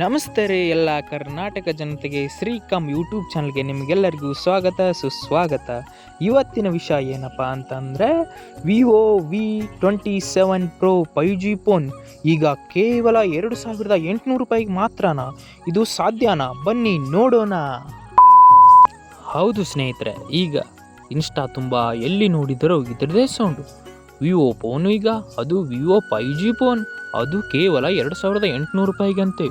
ನಮಸ್ತೆ ರೀ ಎಲ್ಲ ಕರ್ನಾಟಕ ಜನತೆಗೆ ಶ್ರೀಕಾಮ್ ಯೂಟ್ಯೂಬ್ ಚಾನಲ್ಗೆ ನಿಮಗೆಲ್ಲರಿಗೂ ಸ್ವಾಗತ ಸುಸ್ವಾಗತ. ಇವತ್ತಿನ ವಿಷಯ ಏನಪ್ಪ ಅಂತಂದರೆ Vivo V27 Pro 5G phone ಈಗ ಕೇವಲ 2800 ರೂಪಾಯಿಗೆ ಮಾತ್ರನಾ? ಇದು ಸಾಧ್ಯನಾ? ಬನ್ನಿ ನೋಡೋಣ. ಹೌದು ಸ್ನೇಹಿತರೆ, ಈಗ ಇನ್ಸ್ಟಾ ತುಂಬ ಎಲ್ಲಿ ನೋಡಿದರೂ ಇದರದೇ ಸೌಂಡು. ವಿವೋ ಫೋನು ಈಗ ಅದು ವಿವೋ 5G ಫೋನ್, ಅದು ಕೇವಲ 2800 ರೂಪಾಯಿಗಂತೆ.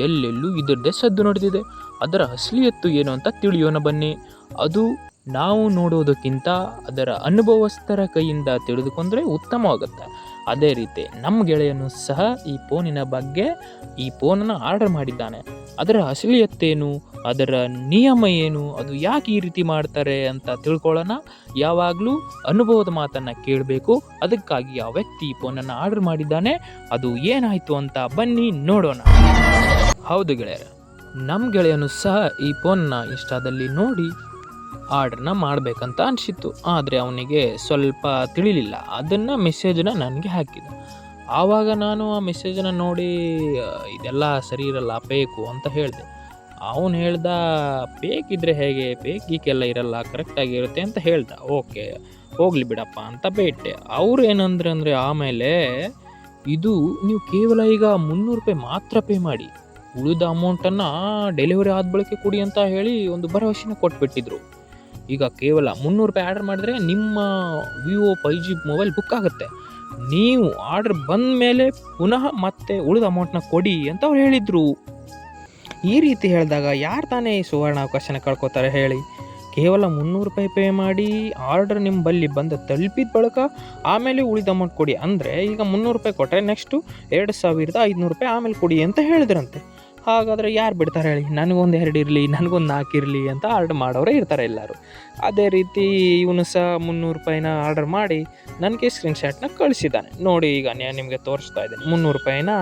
ಎಲ್ಲೆಲ್ಲೂ ಇದರದ್ದೇ ಸದ್ದು ನಡೆದಿದೆ. ಅದರ ಅಸಲಿಯತ್ತು ಏನು ಅಂತ ತಿಳಿಯೋಣ ಬನ್ನಿ. ಅದು ನಾವು ನೋಡೋದಕ್ಕಿಂತ ಅದರ ಅನುಭವಸ್ಥರ ಕೈಯಿಂದ ತಿಳಿದುಕೊಂಡ್ರೆ ಉತ್ತಮವಾಗುತ್ತೆ. ಅದೇ ರೀತಿ ನಮ್ಮ ಗೆಳೆಯನು ಸಹ ಈ ಫೋನಿನ ಬಗ್ಗೆ ಈ ಫೋನನ್ನು ಆರ್ಡರ್ ಮಾಡಿದ್ದಾನೆ. ಅದರ ಅಸಲಿಯತ್ತೇನು, ಅದರ ನಿಯಮ ಏನು, ಅದು ಯಾಕೆ ಈ ರೀತಿ ಮಾಡ್ತಾರೆ ಅಂತ ತಿಳ್ಕೊಳ್ಳೋಣ. ಯಾವಾಗಲೂ ಅನುಭವದ ಮಾತನ್ನು ಕೇಳಬೇಕು. ಅದಕ್ಕಾಗಿ ಆ ವ್ಯಕ್ತಿ ಈ ಫೋನನ್ನು ಆರ್ಡರ್ ಮಾಡಿದ್ದಾನೆ. ಅದು ಏನಾಯಿತು ಅಂತ ಬನ್ನಿ ನೋಡೋಣ. ಹೌದು ಗೆಳೆಯರ, ನಮ್ಮ ಗೆಳೆಯನು ಸಹ ಈ ಫೋನ್ನ ಇನ್ಸ್ಟಾದಲ್ಲಿ ನೋಡಿ ಆರ್ಡ್ರನ್ನ ಮಾಡಬೇಕಂತ ಅನಿಸಿತ್ತು. ಆದರೆ ಅವನಿಗೆ ಸ್ವಲ್ಪ ತಿಳಿಲಿಲ್ಲ. ಅದನ್ನು ಮೆಸೇಜನ್ನ ನನಗೆ ಹಾಕಿದ. ಆವಾಗ ನಾನು ಆ ಮೆಸೇಜನ್ನು ನೋಡಿ ಇದೆಲ್ಲ ಸರಿ ಇರಲ್ಲ, ಬೇಕು ಅಂತ ಹೇಳಿದೆ. ಅವನು ಹೇಳ್ದ, ಬೇಕಿದ್ರೆ ಹೇಗೆ, ಬೇಕೀಕೆಲ್ಲ ಇರಲ್ಲ, ಕರೆಕ್ಟಾಗಿರುತ್ತೆ ಅಂತ ಹೇಳ್ದ. ಓಕೆ ಹೋಗಲಿ ಬಿಡಪ್ಪ ಅಂತ ಬಿಟ್ಟೆ. ಅವ್ರು ಏನಂದ್ರೆ ಆಮೇಲೆ ಇದು ನೀವು ಕೇವಲ ಈಗ 300 ರೂಪಾಯಿ ಮಾತ್ರ ಪೇ ಮಾಡಿ, ಉಳಿದ ಅಮೌಂಟನ್ನು ಡೆಲಿವರಿ ಆದ ಬಳಿಕ ಕೊಡಿ ಅಂತ ಹೇಳಿ ಒಂದು ಭರವಸೆನ ಕೊಟ್ಬಿಟ್ಟಿದ್ರು. ಈಗ ಕೇವಲ 300 ರೂಪಾಯಿ ಆರ್ಡರ್ ಮಾಡಿದ್ರೆ ನಿಮ್ಮ ವಿವೋ 5G ಮೊಬೈಲ್ ಬುಕ್ ಆಗುತ್ತೆ. ನೀವು ಆರ್ಡರ್ ಬಂದ ಮೇಲೆ ಪುನಃ ಮತ್ತೆ ಉಳಿದ ಅಮೌಂಟ್ನ ಕೊಡಿ ಅಂತ ಅವ್ರು ಹೇಳಿದರು. ಈ ರೀತಿ ಹೇಳಿದಾಗ ಯಾರು ತಾನೇ ಈ ಸುವರ್ಣ ಅವಕಾಶನ ಕಳ್ಕೊತಾರೆ ಹೇಳಿ? ಕೇವಲ 300 ರೂಪಾಯಿ ಪೇ ಮಾಡಿ ಆರ್ಡರ್ ನಿಮ್ಮ ಬಳಿ ಬಂದು ತಲುಪಿದ ಬಳಿಕ ಆಮೇಲೆ ಉಳಿದ ಅಮೌಂಟ್ ಕೊಡಿ ಅಂದರೆ, ಈಗ 300 ರೂಪಾಯಿ ಕೊಟ್ಟರೆ ನೆಕ್ಸ್ಟು 2500 ರೂಪಾಯಿ ಆಮೇಲೆ ಕೊಡಿ ಅಂತ ಹೇಳಿದ್ರಂತೆ. ಹಾಗಾದರೆ ಯಾರು ಬಿಡ್ತಾರೆ ಹೇಳಿ? ನನಗೊಂದು 2 ಇರಲಿ, ನನಗೊಂದು 4 ಇರಲಿ ಅಂತ ಆರ್ಡರ್ ಮಾಡೋರೇ ಇರ್ತಾರೆ ಎಲ್ಲರೂ. ಅದೇ ರೀತಿ ಇವನು ಸಹ 300 ರೂಪಾಯಿನ ಆರ್ಡರ್ ಮಾಡಿ ನನಗೆ ಸ್ಕ್ರೀನ್ಶಾಟ್ನ ಕಳಿಸಿದ್ದಾನೆ. ನೋಡಿ, ಈಗ ನಾನು ನಿಮಗೆ ತೋರಿಸ್ತಾ ಇದ್ದೇನೆ. 300 ರೂಪಾಯಿನ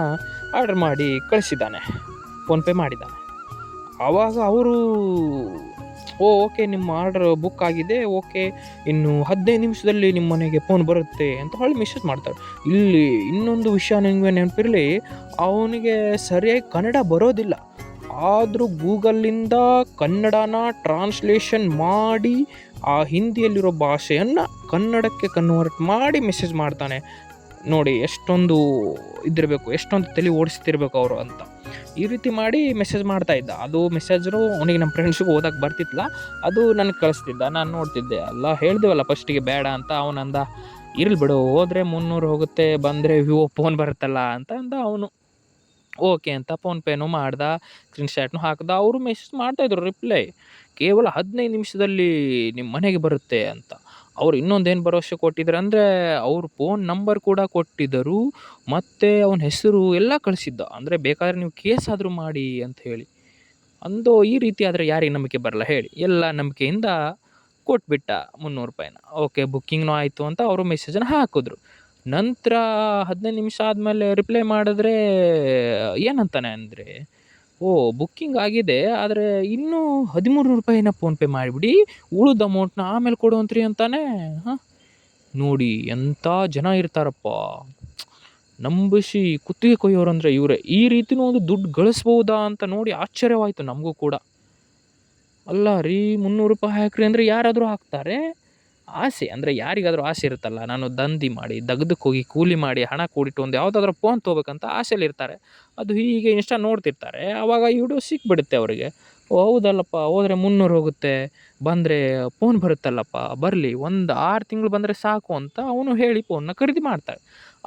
ಆರ್ಡರ್ ಮಾಡಿ ಕಳಿಸಿದ್ದಾನೆ, ಫೋನ್ಪೇ ಮಾಡಿದ್ದಾನೆ. ಆವಾಗ ಅವರು ಓಕೆ ನಿಮ್ಮ ಆರ್ಡರ್ ಬುಕ್ ಆಗಿದೆ, ಓಕೆ ಇನ್ನು 15 ನಿಮಿಷದಲ್ಲಿ ನಿಮ್ಮ ಮನೆಗೆ ಫೋನ್ ಬರುತ್ತೆ ಅಂತ ಹೇಳಿ ಮೆಸೇಜ್ ಮಾಡ್ತಾರೆ. ಇಲ್ಲಿ ಇನ್ನೊಂದು ವಿಷಯ ನಿಮಗೆ ನೆನಪಿರಲಿ, ಅವನಿಗೆ ಸರಿಯಾಗಿ ಕನ್ನಡ ಬರೋದಿಲ್ಲ. ಆದರೂ ಗೂಗಲ್ಲಿಂದ ಕನ್ನಡನ ಟ್ರಾನ್ಸ್ಲೇಷನ್ ಮಾಡಿ ಆ ಹಿಂದಿಯಲ್ಲಿರೋ ಭಾಷೆಯನ್ನು ಕನ್ನಡಕ್ಕೆ ಕನ್ವರ್ಟ್ ಮಾಡಿ ಮೆಸೇಜ್ ಮಾಡ್ತಾನೆ. ನೋಡಿ ಎಷ್ಟೊಂದು ಇದಿರಬೇಕು, ಎಷ್ಟೊಂದು ತಲೆ ಓಡಿಸ್ತಿರ್ಬೇಕು ಅವರು ಅಂತ. ಈ ರೀತಿ ಮಾಡಿ ಮೆಸೇಜ್ ಮಾಡ್ತಾ ಇದ್ದ. ಅದು ಮೆಸೇಜರು ಅವನಿಗೆ ನಮ್ಮ ಫ್ರೆಂಡ್ಸಿಗೂ ಓದಕ್ಕೆ ಬರ್ತಿತ್ತಲ್ಲ, ಅದು ನನಗೆ ಕಳಿಸ್ತಿದ್ದ. ನಾನು ನೋಡ್ತಿದ್ದೆ. ಎಲ್ಲ ಹೇಳ್ದೇವಲ್ಲ ಫಸ್ಟಿಗೆ ಬೇಡ ಅಂತ. ಅವನಂದ, ಇರ್ಲಿ ಬಿಡು, ಹೋದರೆ 300 ಹೋಗುತ್ತೆ, ಬಂದರೆ ವಿವೋ ಫೋನ್ ಬರುತ್ತಲ್ಲ ಅಂತ ಅಂದ. ಅವನು ಓಕೆ ಅಂತ ಫೋನ್ಪೇನೂ ಮಾಡ್ದ, ಸ್ಕ್ರೀನ್ಶಾಟ್ನು ಹಾಕ್ದ. ಅವರು ಮೆಸೇಜ್ ಮಾಡ್ತಾಯಿದ್ರು ರಿಪ್ಲೈ, ಕೇವಲ 15 ನಿಮಿಷದಲ್ಲಿ ನಿಮ್ಮ ಮನೆಗೆ ಬರುತ್ತೆ ಅಂತ. ಅವ್ರು ಇನ್ನೊಂದೇನು ಭರವಸೆ ಕೊಟ್ಟಿದ್ರು ಅಂದರೆ, ಅವ್ರ ಫೋನ್ ನಂಬರ್ ಕೂಡ ಕೊಟ್ಟಿದ್ದರು, ಮತ್ತು ಅವನ ಹೆಸರು ಎಲ್ಲ ಕಳಿಸಿದ್ದ. ಅಂದರೆ ಬೇಕಾದರೆ ನೀವು ಕೇಸ್ ಆದರೂ ಮಾಡಿ ಅಂತ ಹೇಳಿ ಅಂದು. ಈ ರೀತಿ ಆದರೆ ಯಾರಿಗೆ ನಂಬಿಕೆ ಬರಲ್ಲ ಹೇಳಿ? ಎಲ್ಲ ನಂಬಿಕೆಯಿಂದ ಕೊಟ್ಬಿಟ್ಟ 300 ರೂಪಾಯಿನ. ಓಕೆ ಬುಕ್ಕಿಂಗ್ನೂ ಆಯಿತು ಅಂತ ಅವರು ಮೆಸೇಜನ್ನು ಹಾಕಿದ್ರು. ನಂತರ 15 ನಿಮಿಷ ಆದಮೇಲೆ ರಿಪ್ಲೈ ಮಾಡಿದ್ರೆ ಏನಂತಾನೆ ಅಂದರೆ, ಬುಕ್ಕಿಂಗ್ ಆಗಿದೆ, ಆದರೆ ಇನ್ನೂ 1300 ರೂಪಾಯಿನ ಫೋನ್ಪೇ ಮಾಡಿಬಿಡಿ, ಉಳಿದ ಅಮೌಂಟ್ನ ಆಮೇಲೆ ಕೊಡುವಂತ್ರಿ ಅಂತಾನೆ. ನೋಡಿ ಎಂಥ ಜನ ಇರ್ತಾರಪ್ಪ, ನಂಬಿಸಿ ಕುತ್ತಿಗೆ ಕೊಯ್ಯೋರಂದರೆ ಇವರೇ. ಈ ರೀತಿಯೂ ಒಂದು ದುಡ್ಡು ಗಳಿಸ್ಬೋದಾ ಅಂತ ನೋಡಿ ಆಶ್ಚರ್ಯವಾಯಿತು ನಮಗೂ ಕೂಡ. ಅಲ್ಲ ರೀ, 300 ರೂಪಾಯಿ ಹಾಕ್ರಿ ಅಂದರೆ ಯಾರಾದರೂ ಹಾಕ್ತಾರೆ? ಆಸೆ ಅಂದರೆ ಯಾರಿಗಾದರೂ ಆಸೆ ಇರುತ್ತಲ್ಲ, ನಾನು ದಂಧೆ ಮಾಡಿ ದಗದಕ್ಕೆ ಹೋಗಿ ಕೂಲಿ ಮಾಡಿ ಹಣ ಕೂಡಿಟ್ಟು ಒಂದು ಯಾವುದಾದ್ರೂ ಫೋನ್ ತೊಗೋಬೇಕಂತ ಆಸೆಯಲ್ಲಿರ್ತಾರೆ. ಅದು ಹೀಗೆ ಇನ್ಸ್ಟಾ ನೋಡ್ತಿರ್ತಾರೆ. ಆವಾಗ ಈ ವಿಡಿಯೋ ಸಿಕ್ಬಿಡುತ್ತೆ ಅವರಿಗೆ. ಹೌದಲ್ಲಪ್ಪ, ಹೋದರೆ 300 ಹೋಗುತ್ತೆ, ಬಂದರೆ ಫೋನ್ ಬರುತ್ತಲ್ಲಪ್ಪ, ಬರಲಿ, ಒಂದು 6 ತಿಂಗಳು ಬಂದರೆ ಸಾಕು ಅಂತ ಅವನು ಹೇಳಿ ಫೋನ್ನ ಖರೀದಿ ಮಾಡ್ತಾರೆ.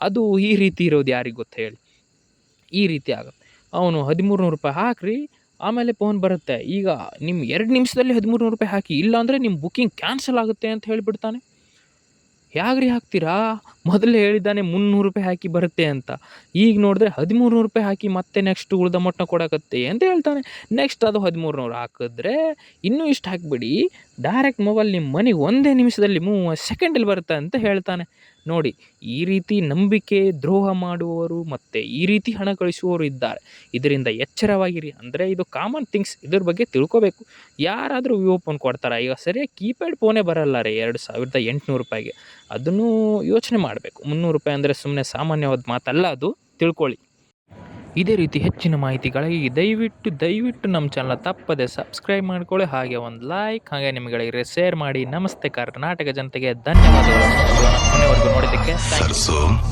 ಅದು ಈ ರೀತಿ ಇರೋದು ಯಾರಿಗೆ ಗೊತ್ತು ಹೇಳಿ? ಈ ರೀತಿ ಆಗುತ್ತೆ. ಅವನು 1300 ರೂಪಾಯಿ ಹಾಕ್ರಿ, ಆಮೇಲೆ ಫೋನ್ ಬರುತ್ತೆ. ಈಗ ನಿಮ್ಮ 2 ನಿಮಿಷದಲ್ಲಿ 1300 ರೂಪಾಯಿ ಹಾಕಿ, ಇಲ್ಲಾಂದರೆ ನಿಮ್ಮ ಬುಕ್ಕಿಂಗ್ ಕ್ಯಾನ್ಸಲ್ ಆಗುತ್ತೆ ಅಂತ ಹೇಳಿಬಿಡ್ತಾನೆ. ಹೇಗ್ರಿ ಹಾಕ್ತೀರಾ? ಮೊದಲೇ ಹೇಳಿದ್ದಾನೆ 300 ರೂಪಾಯಿ ಹಾಕಿ ಬರುತ್ತೆ ಅಂತ. ಈಗ ನೋಡಿದ್ರೆ 1300 ರೂಪಾಯಿ ಹಾಕಿ ಮತ್ತೆ ನೆಕ್ಸ್ಟ್ ಉಳಿದ ಅಮೌಂಟ್ನ ಕೊಡಕತ್ತೆ ಅಂತ ಹೇಳ್ತಾನೆ. ನೆಕ್ಸ್ಟ್ ಅದು 1300 ಹಾಕಿದ್ರೆ ಇನ್ನೂ ಇಷ್ಟು ಹಾಕಿಬಿಡಿ, ಡೈರೆಕ್ಟ್ ಮೊಬೈಲ್ ನಿಮ್ಮ ಮನೆಗೆ 1 ನಿಮಿಷದಲ್ಲಿ 30 ಸೆಕೆಂಡಲ್ಲಿ ಬರುತ್ತೆ ಅಂತ ಹೇಳ್ತಾನೆ. ನೋಡಿ, ಈ ರೀತಿ ನಂಬಿಕೆ ದ್ರೋಹ ಮಾಡುವವರು ಮತ್ತು ಈ ರೀತಿ ಹಣ ಕಳಿಸುವವರು ಇದ್ದಾರೆ. ಇದರಿಂದ ಎಚ್ಚರವಾಗಿರಿ. ಅಂದರೆ ಇದು ಕಾಮನ್ ಥಿಂಗ್ಸ್, ಇದ್ರ ಬಗ್ಗೆ ತಿಳ್ಕೊಬೇಕು. ಯಾರಾದರೂ ವಿವೋ ಫೋನ್ ಕೊಡ್ತಾರೆ? ಈಗ ಸರಿಯಾಗಿ ಕೀಪ್ಯಾಡ್ ಫೋನೇ ಬರಲ್ಲ ರೀ 2800 ರೂಪಾಯಿಗೆ. ಅದನ್ನು ಯೋಚನೆ ಮಾಡಬೇಕು. 300 ರೂಪಾಯಿ ಅಂದರೆ ಸುಮ್ಮನೆ ಸಾಮಾನ್ಯವಾದ ಮಾತಲ್ಲ, ಅದು ತಿಳ್ಕೊಳ್ಳಿ. ಇದೇ ರೀತಿ ಹೆಚ್ಚಿನ ಮಾಹಿತಿಗಾಗಿ ದಯವಿಟ್ಟು ನಮ್ಮ ಚಾನಲ್ ತಪ್ಪದೆ ಸಬ್ಸ್ಕ್ರೈಬ್ ಮಾಡ್ಕೊಳ್ಳಿ, ಹಾಗೆ ಒಂದು ಲೈಕ್, ಹಾಗೆ ನಿಮ್ಗಳಿಗೆ ಶೇರ್ ಮಾಡಿ. ನಮಸ್ತೆ ಕರ್ನಾಟಕ ಜನತೆಗೆ ಧನ್ಯವಾದಗಳು. ಕೊನೆವರೆಗೂ ನೋಡಿದ್ದಕ್ಕೆ ಥ್ಯಾಂಕ್ ಯು.